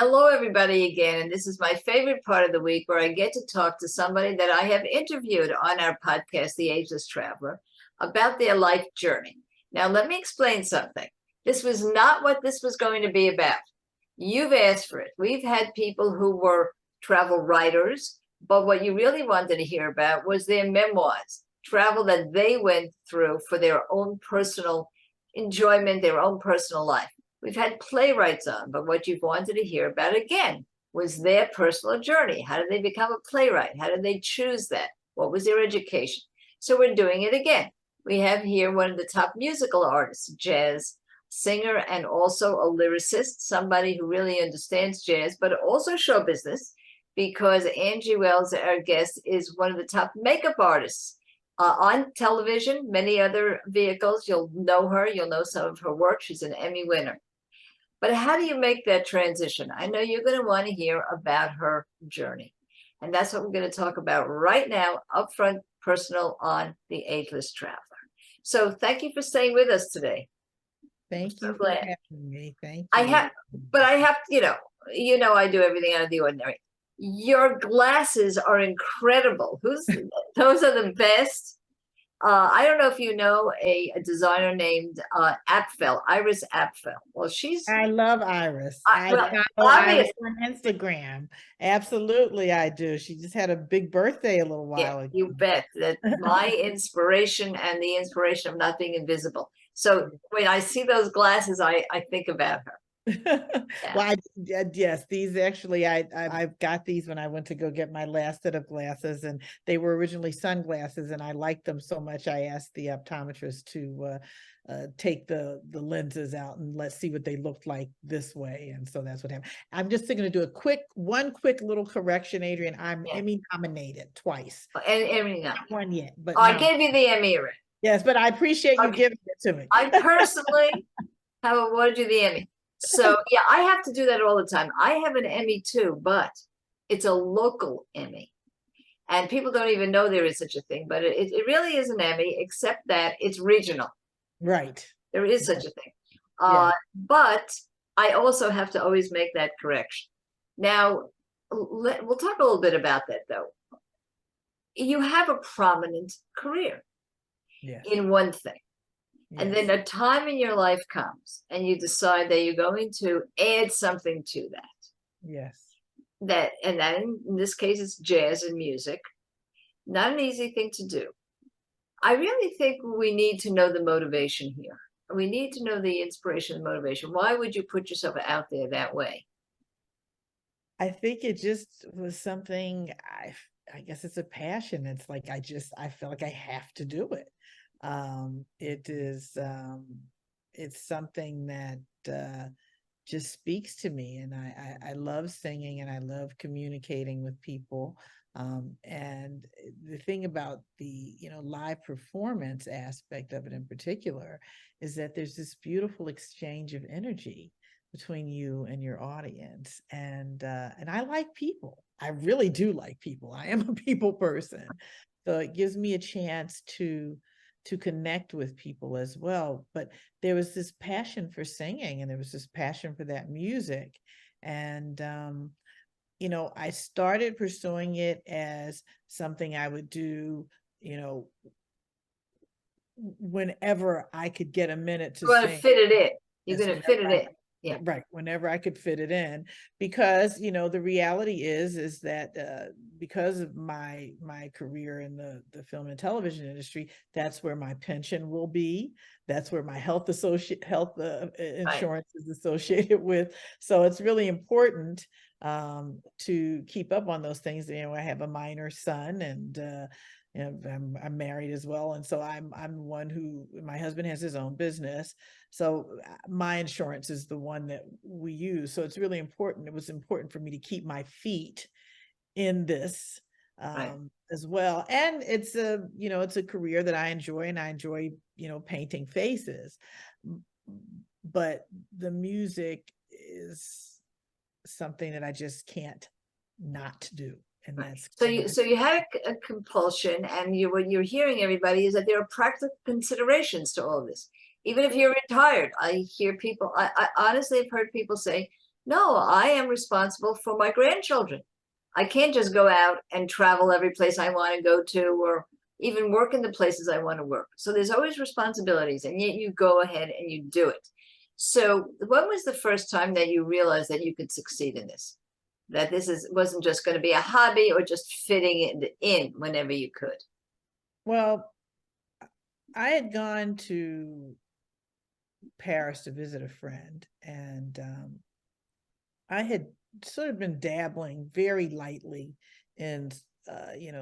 Hello, everybody, again. And this is my favorite part of the week where I get to talk to somebody that I have interviewed on our podcast, The Ageless Traveler, about their life journey. Now, let me explain something. This was not what this was going to be about. You've asked for it. We've had people who were travel writers, but what you really wanted to hear about was their memoirs, travel that they went through for their own personal enjoyment, their own personal life. We've had playwrights on, but what you've wanted to hear about again was their personal journey. How did they become a playwright? How did they choose that? What was their education? So we're doing it again. We have here one of the top musical artists, jazz singer, and also a lyricist, somebody who really understands jazz, but also show business, because Angie Wells, our guest, is one of the top makeup artists on television, many other vehicles. You'll know her. You'll know some of her work. She's an Emmy winner. But how do you make that transition? I know you're going to want to hear about her journey. And that's what we're going to talk about right now, upfront, personal, on The Ageless Traveler. So thank you for staying with us today. Thank you for having me. Thank you. I have I do everything out of the ordinary. Your glasses are incredible. Those are the best. I don't know if you know a designer named Iris Apfel. Well, I love Iris. I follow Iris on Instagram. Absolutely, I do. She just had a big birthday a little while ago. You bet. That my inspiration and the inspiration of not being invisible. So when I see those glasses, I think about her. Well, yes, these actually, I've got these when I went to go get my last set of glasses, and they were originally sunglasses, and I liked them so much I asked the optometrist to take the lenses out and let's see what they looked like this way. And so that's what happened. I'm just going to do one quick little correction, Adrienne. I'm Emmy nominated twice. Emmy not one yet, but I gave you the Emmy already. Yes, but I appreciate you giving it to me. I personally have awarded you the Emmy. So yeah, I have to do that all the time. I have an Emmy too, but it's a local Emmy. And people don't even know there is such a thing, but it really is an Emmy, except that it's regional. Right. There is such a thing. But I also have to always make that correction. Now, we'll talk a little bit about that though. You have a prominent career in one thing. And then a time in your life comes and you decide that you're going to add something to that. Yes. That in this case, it's jazz and music. Not an easy thing to do. I really think we need to know the motivation here. We need to know the inspiration and motivation. Why would you put yourself out there that way? I think it just was something, I guess it's a passion. It's like, I feel like I have to do it. It's something that just speaks to me, and I love singing and I love communicating with people. And the thing about the live performance aspect of it in particular is that there's this beautiful exchange of energy between you and your audience, and I like people. I really do like people. I am a people person, so it gives me a chance to connect with people as well. But there was this passion for singing, and there was this passion for that music. And, I started pursuing it as something I would do, whenever I could get a minute to sing. Fit it in. You're going to fit it in. Yeah, right. Whenever I could fit it in, because the reality is that because of my career in the film and television industry, that's where my pension will be. That's where my health insurance is associated with. So it's really important to keep up on those things. I have a minor son, and I'm married as well, and so I'm one who, my husband has his own business, so my insurance is the one that we use. So it's really important. It was important for me to keep my feet in this as well. And it's a career that I enjoy, and I enjoy painting faces. But the music is something that I just can't not do. And that's so you had a compulsion, and what you're hearing, everybody, is that there are practical considerations to all of this. Even if you're retired, I hear people, I honestly have heard people say, No, I am responsible for my grandchildren. I can't just go out and travel every place I want to go to, or even work in the places I want to work. So there's always responsibilities, and yet you go ahead and you do it. So when was the first time that you realized that you could succeed in this? That wasn't just going to be a hobby or just fitting it in whenever you could? Well, I had gone to Paris to visit a friend, and I had sort of been dabbling very lightly in,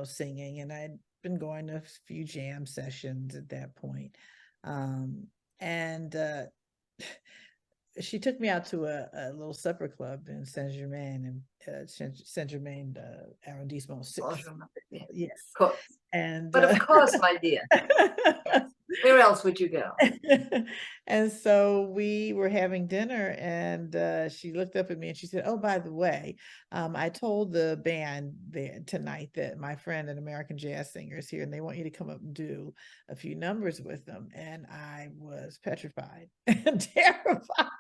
singing, and I'd been going to a few jam sessions at that point. And she took me out to a little supper club in Saint Germain, and Saint Germain arrondissement. Yes, Of course. and But of course, my dear. Yes. Where else would you go? And so we were having dinner, and she looked up at me and she said, "Oh, by the way, I told the band there tonight that my friend, an American jazz singer, is here, and they want you to come up and do a few numbers with them." And I was petrified and terrified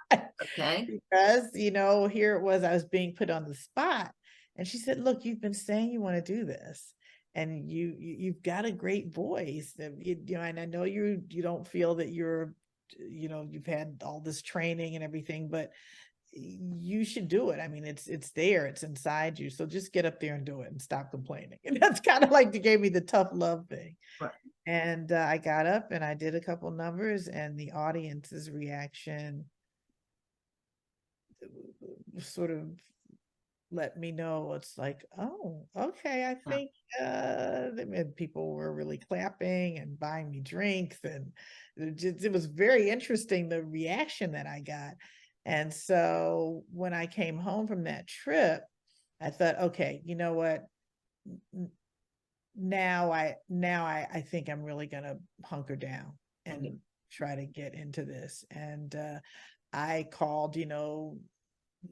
Okay. because, here it was, I was being put on the spot. And she said, "Look, you've been saying you want to do this, and you've got a great voice, and I know you don't feel that you've had all this training and everything, but you should do it. I mean, it's there, it's inside you, so just get up there and do it and stop complaining." And that's kind of like, they gave me the tough love thing. Right. And I got up and I did a couple numbers, and the audience's reaction sort of let me know. It's like, oh, okay, I think people were really clapping and buying me drinks, and it was very interesting, the reaction that I got. And so when I came home from that trip, I thought, okay, you know what, now I think I'm really gonna hunker down and try to get into this. And I called,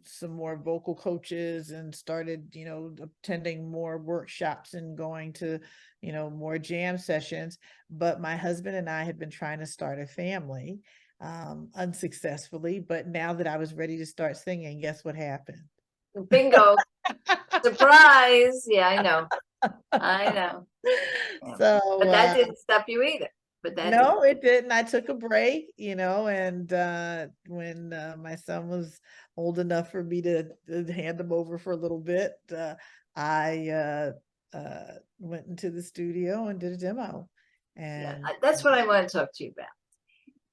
some more vocal coaches, and started, attending more workshops and going to, more jam sessions. But my husband and I had been trying to start a family, unsuccessfully. But now that I was ready to start singing, guess what happened? Bingo. Surprise. Yeah, I know. I know. Yeah. So, but that didn't stop you either. But that no, it didn't. I took a break, and when my son was old enough for me to hand him over for a little bit, I went into the studio and did a demo. And that's what I want to talk to you about.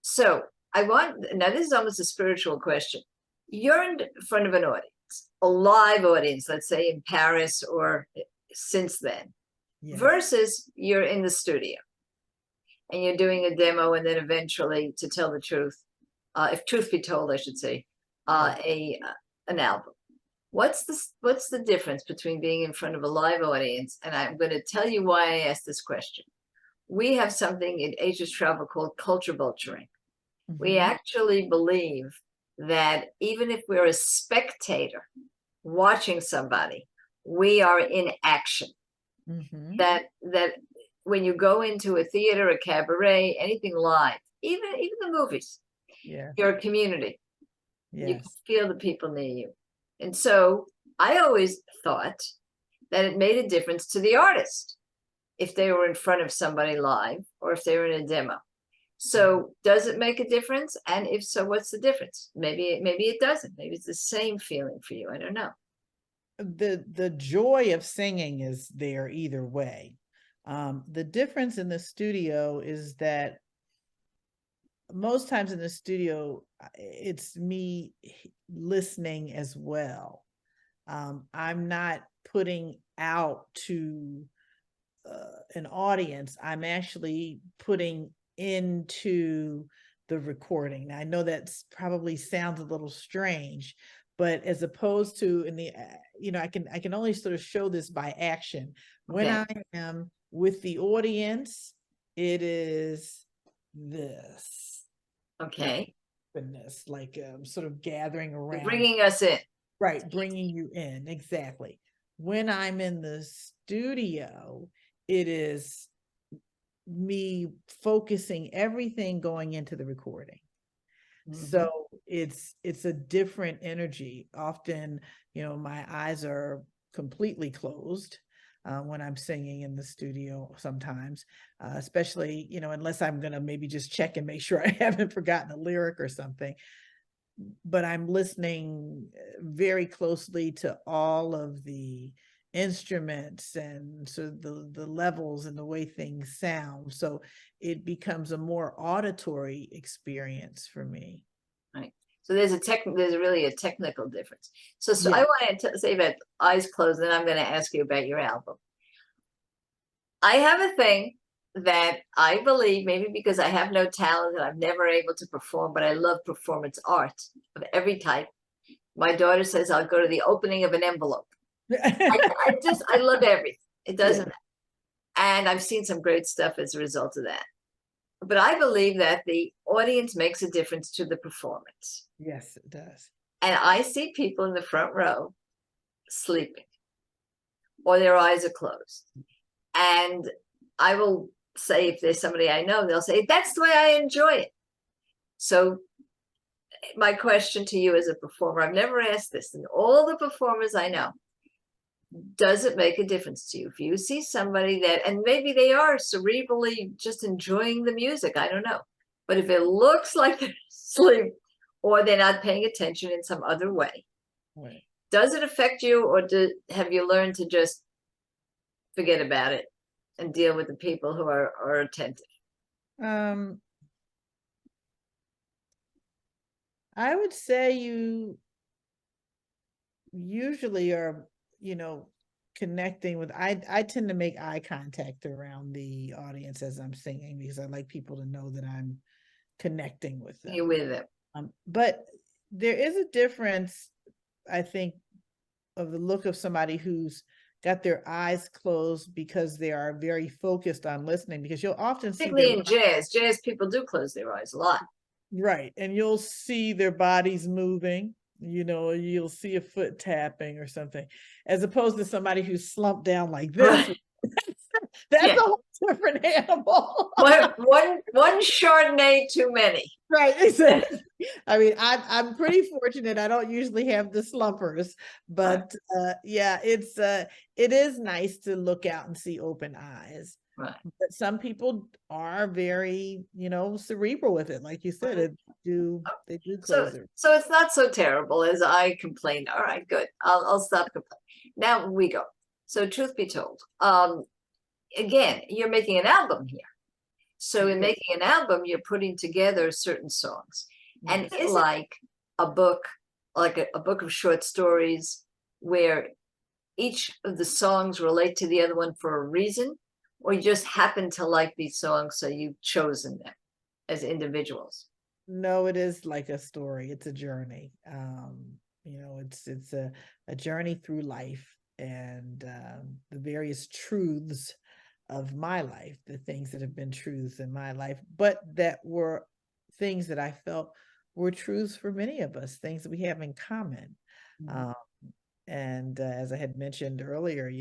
So now this is almost a spiritual question. You're in front of an audience, a live audience, let's say in Paris or since then, versus you're in the studio and you're doing a demo, and then eventually, to tell the truth, if truth be told, I should say, an album. What's the difference between being in front of a live audience? And I'm going to tell you why I asked this question. We have something in Ageless Traveler called culture vulturing. We actually believe that even if we're a spectator watching somebody, we are in action. That when you go into a theater, a cabaret, anything live, even the movies, you're a community. You can feel the people near you. And so I always thought that it made a difference to the artist if they were in front of somebody live or if they were in a demo. So does it make a difference? And if so, what's the difference? Maybe it doesn't. Maybe it's the same feeling for you. I don't know. The joy of singing is there either way. The difference in the studio is that most times in the studio, it's me listening as well. I'm not putting out to an audience. I'm actually putting into the recording. Now, I know that's probably sounds a little strange, but as opposed to in the, I can only sort of show this by action. When I am with the audience, it is this. Okay. Goodness, like sort of gathering around. You're bringing us in. Right, bringing you in, exactly. When I'm in the studio, it is me focusing everything going into the recording. So it's a different energy. Often, my eyes are completely closed when I'm singing in the studio sometimes, especially, unless I'm going to maybe just check and make sure I haven't forgotten a lyric or something. But I'm listening very closely to all of the instruments and so the levels and the way things sound. So it becomes a more auditory experience for me. Right. So there's really a technical difference. So I Yeah. want to say about eyes closed, and I'm going to ask you about your album. I have a thing that I believe, maybe because I have no talent and I'm never able to perform, but I love performance art of every type. My daughter says I'll go to the opening of an envelope. I love everything. It doesn't, and I've seen some great stuff as a result of that. But I believe that the audience makes a difference to the performance. Yes, it does. And I see people in the front row sleeping, or their eyes are closed. And I will say, if there's somebody I know, they'll say, that's the way I enjoy it. So my question to you as a performer, I've never asked this, and all the performers I know, does it make a difference to you if you see somebody that, and maybe they are cerebrally just enjoying the music, I don't know, but if it looks like they're asleep or they're not paying attention in some other way, Right. Does it affect you, or have you learned to just forget about it and deal with the people who are attentive? I would say you usually are, connecting with, I tend to make eye contact around the audience as I'm singing because I like people to know that I'm connecting with them. You with it. But there is a difference, I think, of the look of somebody who's got their eyes closed because they are very focused on listening, because you'll often see Particularly in jazz people do close their eyes a lot. Right. And you'll see their bodies moving, you'll see a foot tapping or something, as opposed to somebody who's slumped down like this. Right. That's a whole different animal. one Chardonnay too many. Right. Exactly. I mean, I'm pretty fortunate. I don't usually have the slumpers, but it is nice to look out and see open eyes. Right. But some people are very, cerebral with it. Like you said, they do close it. So it's not so terrible as I complained. All right, good. I'll stop complaining. Now we go. So truth be told, again, you're making an album here. So in making an album, you're putting together certain songs. And it's like a book, like a book of short stories where each of the songs relate to the other one for a reason, or you just happen to like these songs, so you've chosen them as individuals? No, it is like a story. It's a journey. It's a journey through life, and the various truths of my life, the things that have been truths in my life, but that were things that I felt were truths for many of us, things that we have in common. And as I had mentioned earlier,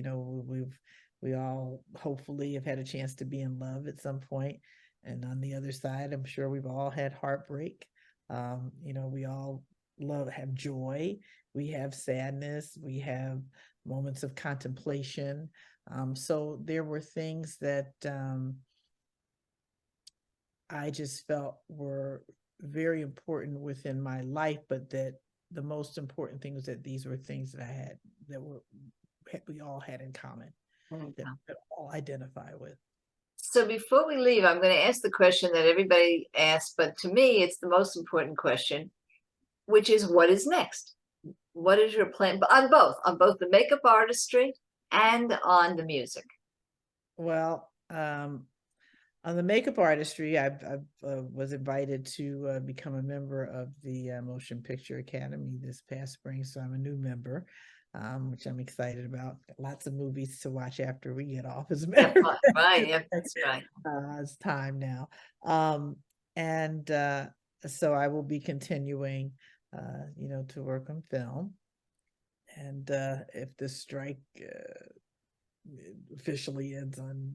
we all hopefully have had a chance to be in love at some point. And on the other side, I'm sure we've all had heartbreak. We all have joy, we have sadness, we have moments of contemplation. So there were things that I just felt were very important within my life, but that the most important thing was that these were things that we all had in common, that all identify with. So before we leave, I'm going to ask the question that everybody asks, but to me, it's the most important question, which is, what is next? What is your plan on both the makeup artistry and on the music? Well, on the makeup artistry, I was invited to become a member of the Motion Picture Academy this past spring, so I'm a new member, which I'm excited about. Lots of movies to watch after we get off, as a matter of fact. Right, yeah, that's right. It's time now. And so I will be continuing, to work on film. And if the strike officially ends on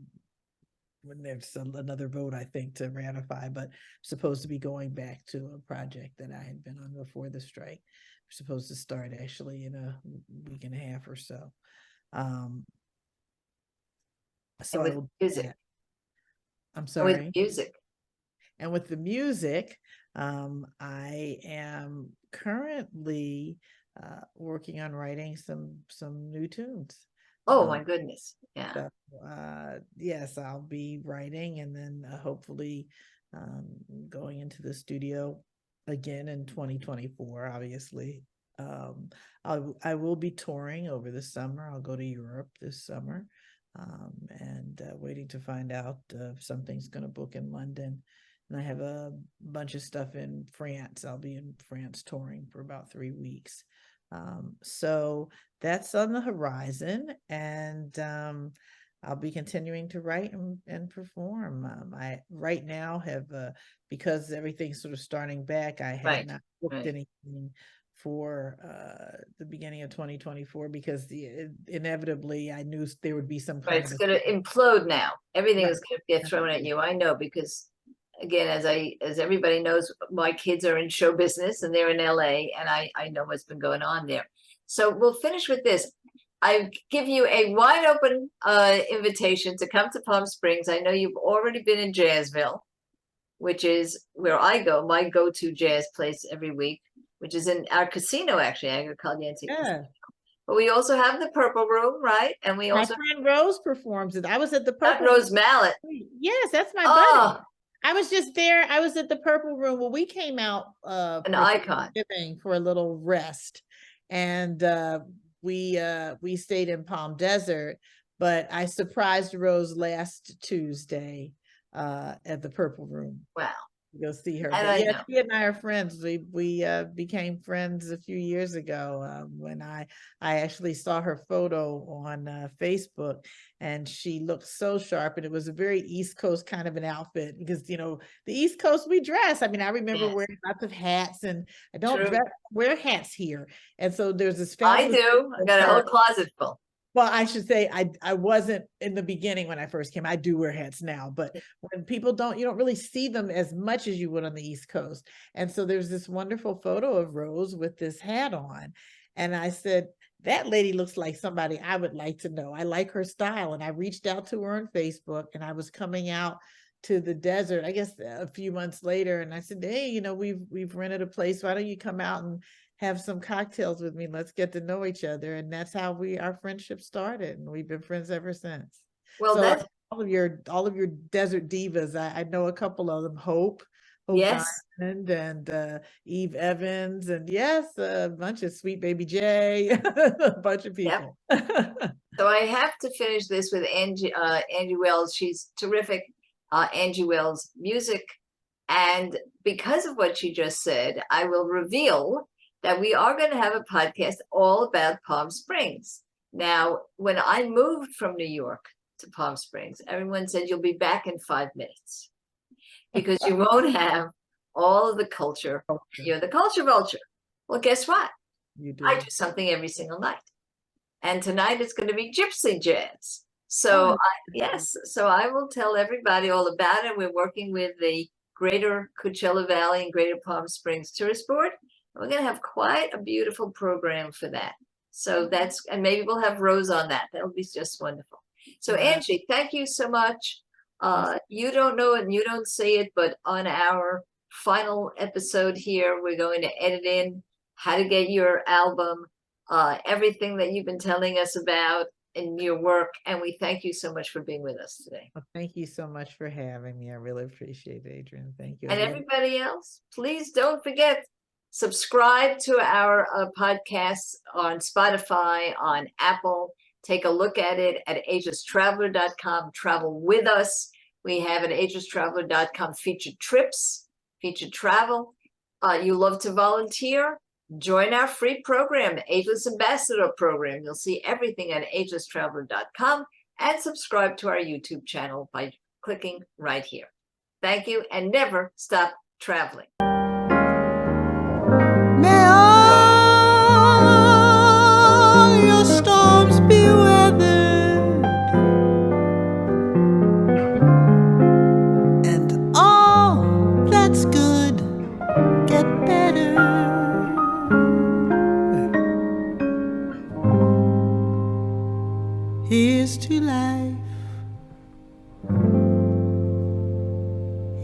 when there's another vote, I think, to ratify, but I'm supposed to be going back to a project that I had been on before the strike. We're supposed to start actually in a week and a half or so. So And I with will do music, that. I'm with sorry. music. And with the music, I am currently working on writing some new tunes. Oh my goodness. Yeah. So yes, I'll be writing, and then hopefully going into the studio again in 2024, obviously. I will be touring over the summer. I'll go to Europe this summer, and waiting to find out if something's going to book in London. And I have a bunch of stuff in France. I'll be in France touring for about 3 weeks. So that's on the horizon, and I'll be continuing to write and perform. I right now have, because everything's sort of starting back, I have Right. not booked Right. anything for the beginning of 2024, because inevitably I knew there would be some Right. kind It's of going to implode now. Everything Right. is going to get thrown at you. I know, because again, as everybody knows, my kids are in show business and they're in LA, and I know what's been going on there. So we'll finish with this. I give you a wide open invitation to come to Palm Springs. I know you've already been in Jazzville, which is where I go, my go-to jazz place every week, which is in our casino, actually, Agricultural. Yeah. But we also have the Purple Room, right? And we My also friend Rose performs it. I was at the have Purple Rose Mallet. Room. Yes, that's my buddy. Oh, I was just there. I was at the Purple Room. Well, we came out an for icon. Thanksgiving for a little rest, and we stayed in Palm Desert. But I surprised Rose last Tuesday at the Purple Room. Wow. Go see her. And But I yeah, know. she and I are friends. We became friends a few years ago when I actually saw her photo on Facebook, and she looked so sharp, and it was a very East Coast kind of an outfit, because the East Coast, we dress. I mean, I remember Yes. wearing lots of hats, and I don't True. wear hats here, and so there's this I fabulous do. I got a whole closet full. Well, I should say I wasn't in the beginning when I first came. I do wear hats now, but when people you don't really see them as much as you would on the East Coast. And so there's this wonderful photo of Rose with this hat on. And I said, that lady looks like somebody I would like to know. I like her style. And I reached out to her on Facebook, and I was coming out to the desert, I guess a few months later. And I said, hey, we've rented a place. Why don't you come out and have some cocktails with me? Let's get to know each other. And that's how our friendship started, and we've been friends ever since. Well, So that's all of your desert divas, I know a couple of them. Hope yes. Diamond, and Eve Evans, and yes, a bunch of Sweet Baby J, a bunch of people. So I have to finish this with Angie Wells. She's terrific. Angie Wells music. And because of what she just said, I will reveal that we are going to have a podcast all about Palm Springs. Now, when I moved from New York to Palm Springs, everyone said you'll be back in 5 minutes, because you won't have all of the culture. You're the culture vulture. Well, guess what? You do. I do something every single night. And tonight it's going to be gypsy jazz. So yes, so I will tell everybody all about it. We're working with the Greater Coachella Valley and Greater Palm Springs Tourist Board. We're going to have quite a beautiful program for that. So and maybe we'll have Rose on that. That'll be just wonderful. So Angie, thank you so much. You don't know it and you don't see it, but on our final episode here, we're going to edit in how to get your album, everything that you've been telling us about in your work. And we thank you so much for being with us today. Well, thank you so much for having me. I really appreciate it, Adrienne. Thank you. And everybody else, please don't forget, subscribe to our podcasts on Spotify, on Apple. Take a look at it at agelesstraveler.com. Travel with us. We have an agelesstraveler.com featured trips, featured travel. You love to volunteer? Join our free program, the Ageless Ambassador Program. You'll see everything at agelesstraveler.com, and subscribe to our YouTube channel by clicking right here. Thank you, and never stop traveling. May all your storms be weathered. Here's to life.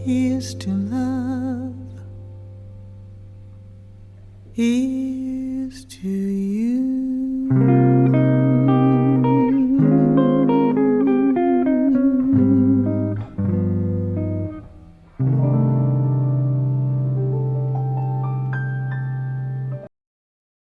Here's to love. Here's